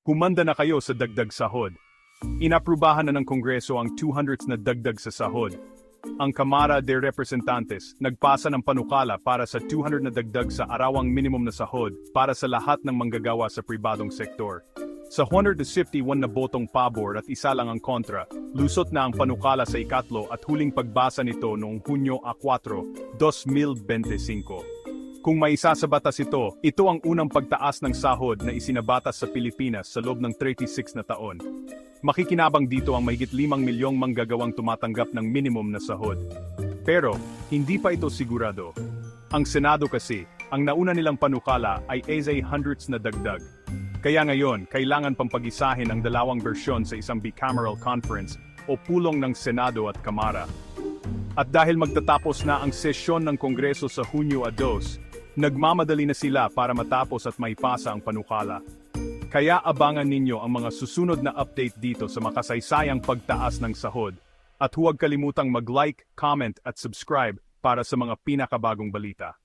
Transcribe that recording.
Humanda na kayo sa dagdag sahod. Inaprubahan na ng Kongreso ang 200s na dagdag sa sahod. Ang Kamara de Representantes nagpasa ng panukala para sa 200 na dagdag sa arawang minimum na sahod para sa lahat ng manggagawa sa pribadong sektor. Sa 151 na botong pabor at isa lang ang kontra, lusot na ang panukala sa ikatlo at huling pagbasa nito noong Hunyo 4, 2025. Kung maisa sa batas ito ang unang pagtaas ng sahod na isinabatas sa Pilipinas sa loob ng 36 na taon. Makikinabang dito ang mahigit 5 milyong manggagawang tumatanggap ng minimum na sahod. Pero, hindi pa ito sigurado. Ang Senado kasi, ang nauna nilang panukala ay 100s na dagdag. Kaya ngayon, kailangan pang pag-isahin ang dalawang bersyon sa isang bicameral conference o pulong ng Senado at Kamara. At dahil magtatapos na ang sesyon ng Kongreso sa Hunyo 2, nagmamadali na sila para matapos at maipasa ang panukala. Kaya abangan ninyo ang mga susunod na update dito sa makasaysayang pagtaas ng sahod. At huwag kalimutang mag-like, comment at subscribe para sa mga pinakabagong balita.